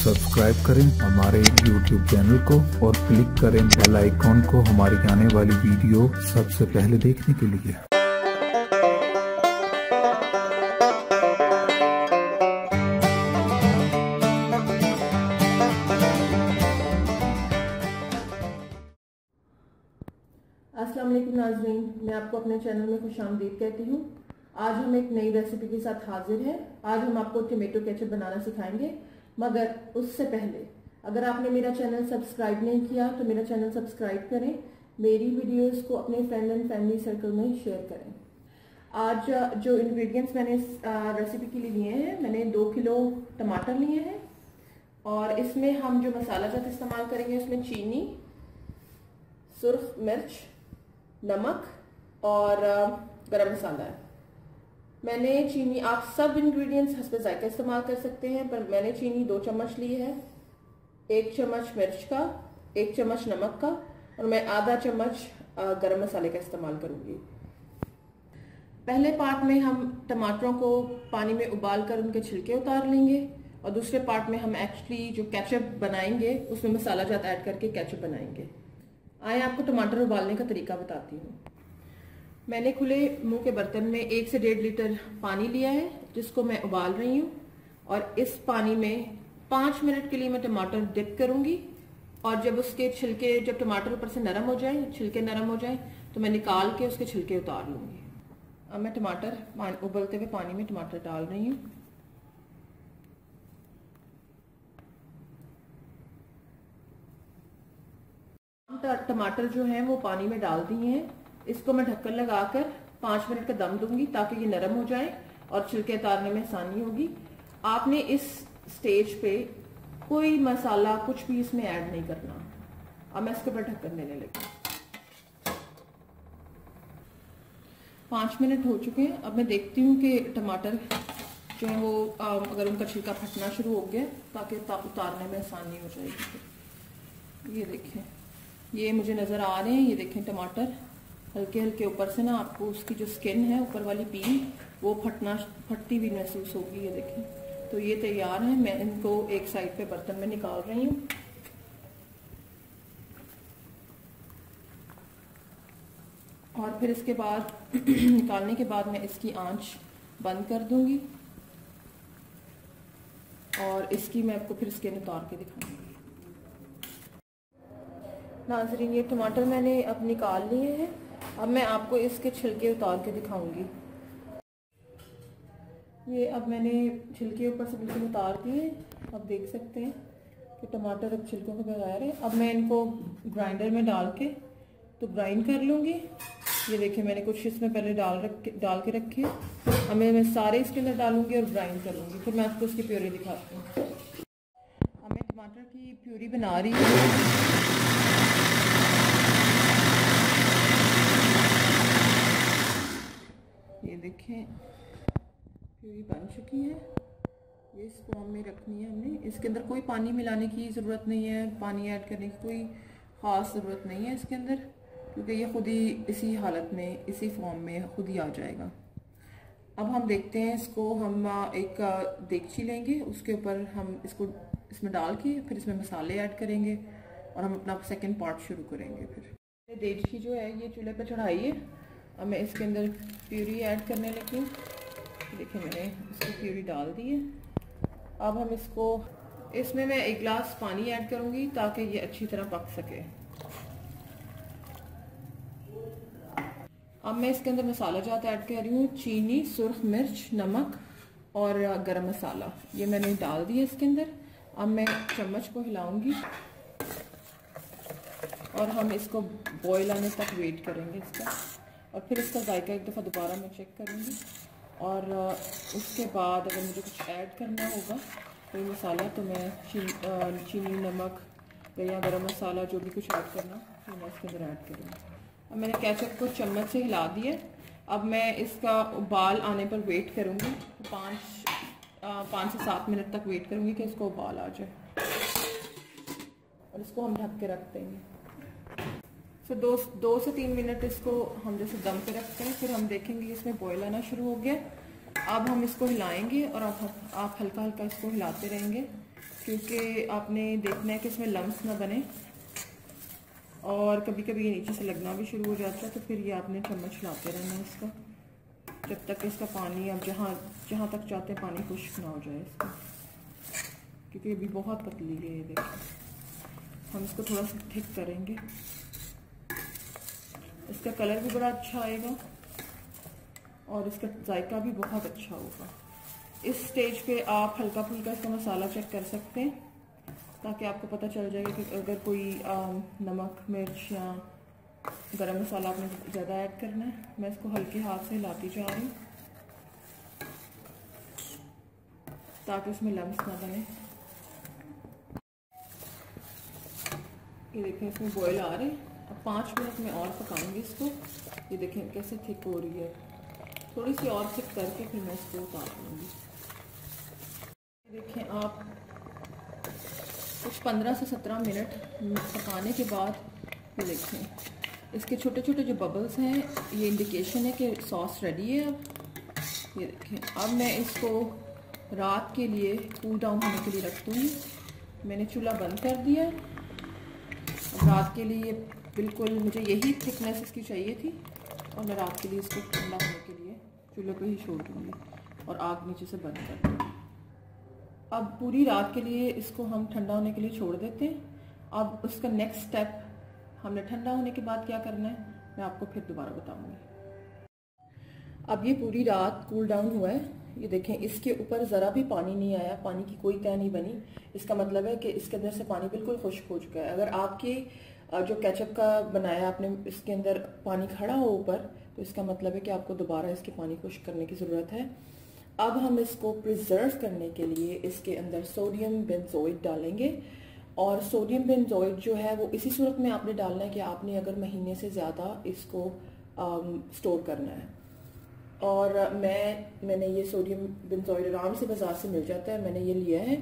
Subscribe करें हमारे YouTube channel को और क्लिक करें बेल आइकॉन को हमारी आने वाली वीडियो सबसे पहले देखने के लिए। अस्सलाम वालेकुम नाज़रीन, मैं आपको अपने चैनल में खुशामदीद कहती हूँ। आज हम एक नई रेसिपी के साथ हाजिर हैं। आज हम आपको टोमेटो केचप बनाना सिखाएंगे, मगर उससे पहले अगर आपने मेरा चैनल सब्सक्राइब नहीं किया तो मेरा चैनल सब्सक्राइब करें, मेरी वीडियोस को अपने फ्रेंड एंड फैमिली सर्कल में शेयर करें। आज जो इंग्रेडिएंट्स मैंने रेसिपी के लिए लिए हैं, मैंने 2 किलो टमाटर लिए हैं और इसमें हम जो मसाला जात इस्तेमाल करेंगे उसमें चीनी, सुर्ख मिर्च, नमक और गरम मसाला है। मैंने चीनी, आप सब इंग्रेडिएंट्स हस्बे जायका इस्तेमाल कर सकते हैं, पर मैंने चीनी 2 चम्मच ली है, 1 चम्मच मिर्च का, 1 चम्मच नमक का और मैं आधा चम्मच गरम मसाले का इस्तेमाल करूंगी। पहले पार्ट में हम टमाटरों को पानी में उबाल कर उनके छिलके उतार लेंगे और दूसरे पार्ट में हम एक्चुअली जो केचप बनाएंगे उसमें मसाला जात ऐड करके केचप बनाएंगे। आए आपको टमाटर उबालने का तरीका बताती हूँ। मैंने खुले मुंह के बर्तन में 1 से 1.5 लीटर पानी लिया है जिसको मैं उबाल रही हूँ और इस पानी में 5 मिनट के लिए मैं टमाटर डिप करूंगी और जब उसके छिलके, जब टमाटर ऊपर से नरम हो जाए, छिलके नरम हो जाए तो मैं निकाल के उसके छिलके उतार लूंगी। अब मैं टमाटर उबलते हुए पानी में टमाटर डाल रही हूँ। टमाटर जो है वो पानी में डाल दिए हैं। इसको मैं ढक्कन लगाकर 5 मिनट का दम दूंगी ताकि ये नरम हो जाए और छिलके उतारने में आसानी होगी। आपने इस स्टेज पे कोई मसाला कुछ भी इसमें ऐड नहीं करना। अब मैं इसके ऊपर ढक्कन देने लगी। 5 मिनट हो चुके हैं। अब मैं देखती हूँ कि टमाटर जो है वो अगर उनका छिलका फटना शुरू हो गया ताकि उतारने में आसानी हो जाएगी। ये देखें, ये मुझे नजर आ रहे हैं। ये देखें टमाटर हल्के हल्के ऊपर से ना आपको उसकी जो स्किन है ऊपर वाली पील वो फटती हुई महसूस होगी। ये देखें, तो ये तैयार है। मैं इनको एक साइड पे बर्तन में निकाल रही हूँ। और फिर इसके बाद निकालने के बाद मैं इसकी आंच बंद कर दूंगी और इसकी मैं आपको फिर स्किन उतार के दिखाऊंगी। नाज़रीन, ये टमाटर मैंने अब निकाल लिए हैं। अब मैं आपको इसके छिलके उतार के दिखाऊंगी। ये अब मैंने छिलके ऊपर से बिल्कुल उतार दिए। अब देख सकते हैं कि टमाटर अब छिलकों के बगैर है। अब मैं इनको ग्राइंडर में डाल के तो ग्राइंड कर लूँगी। ये देखिए, मैंने कुछ इसमें पहले डाल के रखे। अब मैं सारे इसके अंदर डालूंगी और ग्राइंड कर लूँगी। फिर मैं आपको इसकी प्यूरी दिखाती हूँ। अब मैं टमाटर की प्यूरी बना रही हूँ। ये देखें, प्यूरी बन चुकी है। ये इस फॉर्म में रखनी है हमने। इसके अंदर कोई पानी मिलाने की ज़रूरत नहीं है, पानी ऐड करने की कोई ख़ास ज़रूरत नहीं है इसके अंदर, क्योंकि ये खुद ही इसी हालत में, इसी फॉर्म में खुद ही आ जाएगा। अब हम देखते हैं इसको। हम एक देगची लेंगे, उसके ऊपर हम इसको इसमें डाल के फिर इसमें मसाले ऐड करेंगे और हम अपना सेकेंड पार्ट शुरू करेंगे। फिर देगची जो है ये चूल्हे पर चढ़ाई है। अब मैं इसके अंदर प्यूरी ऐड करने लगी हूँ। देखिए, मैंने इसकी प्यूरी डाल दी है। अब हम इसमें मैं 1 गिलास पानी ऐड करूँगी ताकि ये अच्छी तरह पक सके। अब मैं इसके अंदर मसाला जात ऐड कर रही हूँ। चीनी, सुर्ख मिर्च, नमक और गरम मसाला ये मैंने डाल दिया इसके अंदर। अब मैं चम्मच को हिलाऊंगी और हम इसको बॉयल आने तक वेट करेंगे इसका। और फिर इसका जायका एक दफ़ा दोबारा मैं चेक करूँगी और उसके बाद अगर मुझे कुछ ऐड करना होगा कोई मसाला तो मैं चीनी, नमक या गरम मसाला जो भी कुछ ऐड करना तो मैं इसके अंदर ऐड करूँगी। अब मैंने केचप को चम्मच से हिला दिया। अब मैं इसका उबाल आने पर वेट करूँगी। 5 से 7 मिनट तक वेट करूँगी कि इसको उबाल आ जाए और इसको हम ढक के रख देंगे। फिर 2 से 3 मिनट इसको हम जैसे दम पे रखते हैं। फिर हम देखेंगे इसमें बॉयल आना शुरू हो गया अब हम इसको हिलाएंगे और आप हल्का हल्का इसको हिलाते रहेंगे, क्योंकि आपने देखना है कि इसमें लम्स ना बने, और कभी कभी ये नीचे से लगना भी शुरू हो जाता है, तो फिर ये आपने चम्मच हिलाते रहना है इसका, जब तक इसका पानी अब जहाँ तक चाहते हैं पानी खुश्क ना हो जाए इसका, क्योंकि अभी बहुत पतली है ये देखिए। हम इसको थोड़ा सा थिक करेंगे, इसका कलर भी बड़ा अच्छा आएगा और इसका जायका भी बहुत अच्छा होगा। इस स्टेज पे आप हल्का फुल्का इसका मसाला चेक कर सकते हैं, ताकि आपको पता चल जाएगा कि अगर कोई नमक मिर्च या गरम मसाला आपने ज़्यादा ऐड करना है। मैं इसको हल्के हाथ से हिलाती जा रही हूँ ताकि उसमें लम्स ना बने। ये देखें इसमें बॉयल आ रहे हैं। अब 5 मिनट में और पकाएंगे इसको। ये देखें कैसे थिक हो रही है, थोड़ी सी और थिक करके फिर मैं इसको उतार लूँगी। देखें आप कुछ 15 से 17 मिनट पकाने के बाद ये देखें इसके छोटे छोटे जो बबल्स हैं, ये इंडिकेशन है कि सॉस रेडी है। अब ये देखें, अब मैं इसको रात के लिए कूल डाउन होने के लिए रख दूँगी। मैंने चूल्हा बंद कर दिया। अब रात के लिए बिल्कुल मुझे यही थिकनेस इसकी चाहिए थी, और मैं रात के लिए इसको ठंडा होने के लिए चूल्हे पे ही छोड़ दूँगी और आग नीचे से बंद कर दूँगी। अब पूरी रात के लिए इसको हम ठंडा होने के लिए छोड़ देते हैं। अब उसका नेक्स्ट स्टेप हमने ठंडा होने के बाद क्या करना है मैं आपको फिर दोबारा बताऊंगी। अब ये पूरी रात कूल डाउन हुआ है। ये देखें इसके ऊपर ज़रा भी पानी नहीं आया, पानी की कोई तह नहीं बनी। इसका मतलब है कि इसके अंदर से पानी बिल्कुल खुश्क हो चुका है। अगर आपके जो केचप का बनाया आपने इसके अंदर पानी खड़ा हो ऊपर, तो इसका मतलब है कि आपको दोबारा इसके पानी खुश्क करने की ज़रूरत है। अब हम इसको प्रिजर्व करने के लिए इसके अंदर सोडियम बेंजोइड डालेंगे, और सोडियम बेंजोइड जो है वो इसी सूरत में आपने डालना है कि आपने अगर महीने से ज़्यादा इसको स्टोर करना है। और मैंने ये सोडियम बेंजोइड आराम से बाजार से मिल जाता है, मैंने ये लिया है,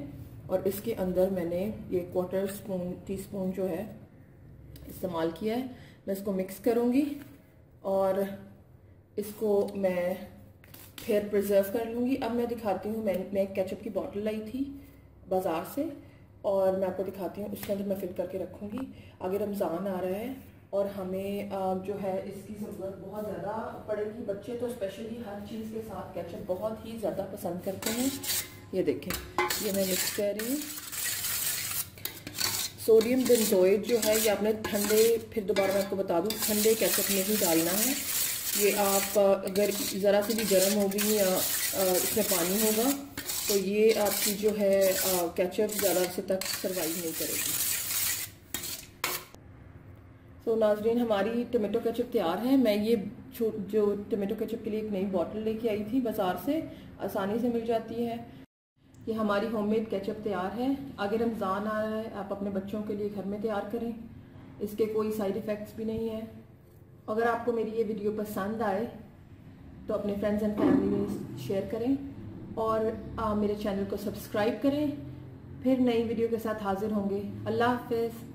और इसके अंदर मैंने ये 1/4 टीस्पून जो है इस्तेमाल किया है। मैं इसको मिक्स करूँगी और इसको मैं फिर प्रिजर्व कर लूँगी। अब मैं दिखाती हूँ, मैं एक केचप की बॉटल लाई थी बाज़ार से, और मैं आपको दिखाती हूँ उसके अंदर मैं फिल करके रखूँगी। आगे रमज़ान आ रहा है और हमें जो है इसकी ज़रूरत बहुत ज़्यादा पड़ेगी। बच्चे तो स्पेशली हर चीज़ के साथ केचप बहुत ही ज़्यादा पसंद करते हैं। ये देखें, ये मैं मिक्स कर रही हूँ। सोडियम बेंजोइड जो है ये आपने ठंडे, फिर दोबारा मैं आपको बता दूँ, ठंडे केचप में ही डालना है। ये आप अगर ज़रा सी भी गर्म होगी या इसमें पानी होगा तो ये आपकी जो है केचप ज़्यादा अर्से तक सर्वाइव नहीं करेगी। तो नाज़रीन, हमारी टमाटो केचप तैयार है। मैं ये जो टमाटो केचप के लिए एक नई बॉटल लेके आई थी बाज़ार से, आसानी से मिल जाती है। ये हमारी होममेड केचप तैयार है। आगे रमज़ान आ रहा है, आप अपने बच्चों के लिए घर में तैयार करें, इसके कोई साइड इफ़ेक्ट्स भी नहीं है। अगर आपको मेरी ये वीडियो पसंद आए तो अपने फ्रेंड्स एंड फैमिली में शेयर करें, और मेरे चैनल को सब्सक्राइब करें। फिर नई वीडियो के साथ हाजिर होंगे। अल्लाह हाफ़िज़।